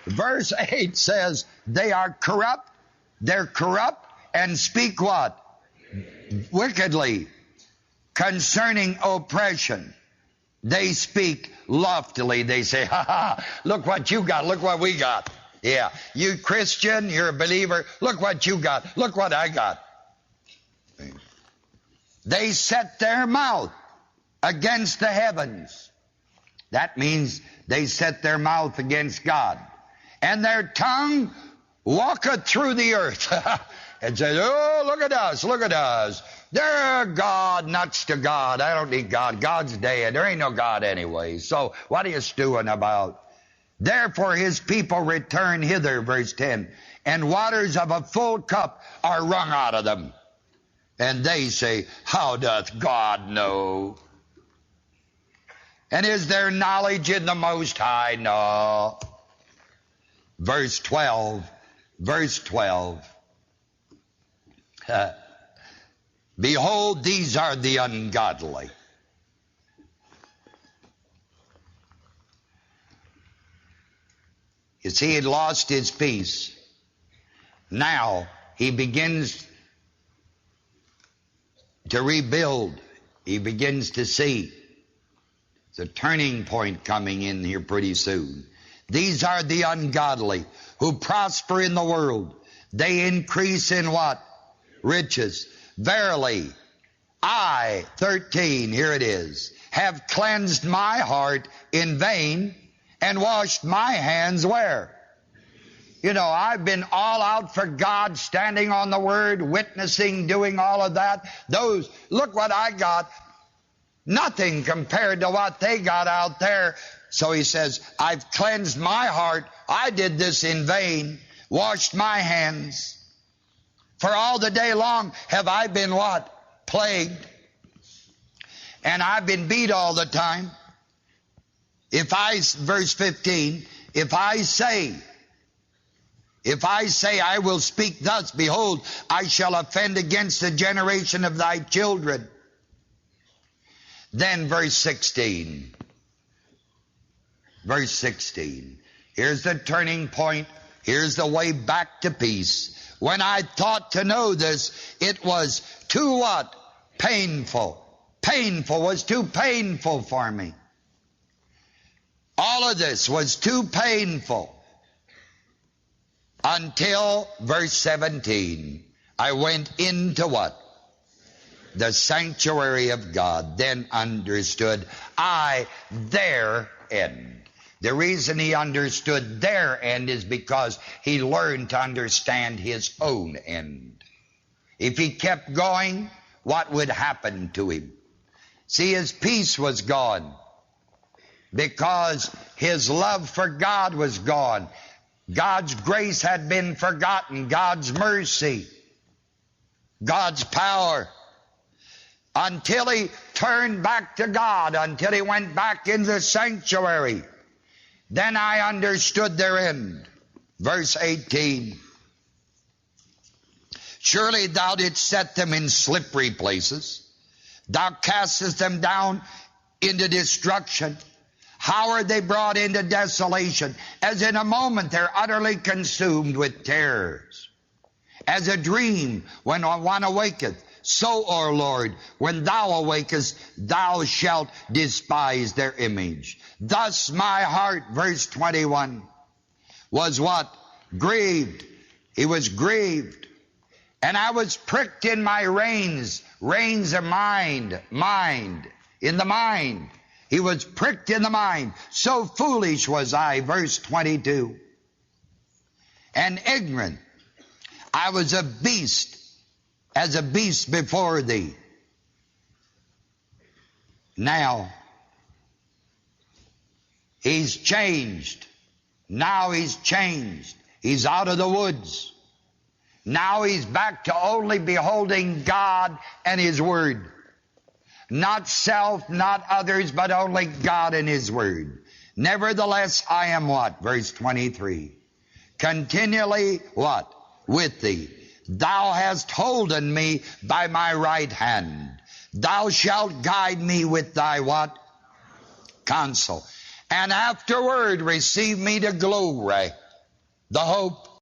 Verse 8 says, they are corrupt, they're corrupt, and speak what? Wickedly. Concerning oppression, they speak loftily. They say, ha ha, look what you got, look what we got. Yeah, you Christian, you're a believer, look what you got, look what I got. They set their mouth against the heavens. That means they set their mouth against God. And their tongue walketh through the earth. And says, oh, look at us, look at us. They're God, nuts to God. I don't need God. God's dead. There ain't no God anyway. So what are you stewing about? Therefore his people return hither, verse 10, and waters of a full cup are wrung out of them. And they say, how doth God know? And is there knowledge in the Most High? No. Verse 12. Behold, these are the ungodly. You see, he had lost his peace. Now he begins to rebuild. He begins to see. There's a turning point coming in here pretty soon. These are the ungodly who prosper in the world. They increase in what? Riches. Verily, I, 13, here it is, have cleansed my heart in vain and washed my hands where? You know, I've been all out for God, standing on the Word, witnessing, doing all of that. Those, look what I got. Nothing compared to what they got out there. So he says, I've cleansed my heart. I did this in vain, washed my hands. For all the day long have I been what? Plagued. And I've been beat all the time. Verse 15, if I say I will speak thus, behold, I shall offend against the generation of thy children. Then verse 16. Verse 16. Here's the turning point. Here's the way back to peace. When I thought to know this, it was too what? Painful. Painful was too painful for me. All of this was too painful. Until verse 17. I went into what? The sanctuary of God. Then understood I their end. The reason he understood their end is because he learned to understand his own end. If he kept going, what would happen to him? See, his peace was gone because his love for God was gone. God's grace had been forgotten. God's mercy, God's power. Until he turned back to God, until he went back into the sanctuary. Then I understood their end. Verse 18. Surely thou didst set them in slippery places. Thou castest them down into destruction. How are they brought into desolation? As in a moment they're utterly consumed with terrors. As a dream when one awaketh. So, O Lord, when thou awakest, thou shalt despise their image. Thus my heart, verse 21, was what? Grieved. He was grieved. And I was pricked in my reins. Reins are mind. In the mind. He was pricked in the mind. So foolish was I, verse 22. And ignorant. I was a beast. As a beast before thee. Now, he's changed. Now he's changed. He's out of the woods. Now he's back to only beholding God and His Word. Not self, not others, but only God and His Word. Nevertheless, I am what? Verse 23. Continually what? With thee. Thou hast holden me by my right hand. Thou shalt guide me with thy what? Counsel. And afterward receive me to glory. the hope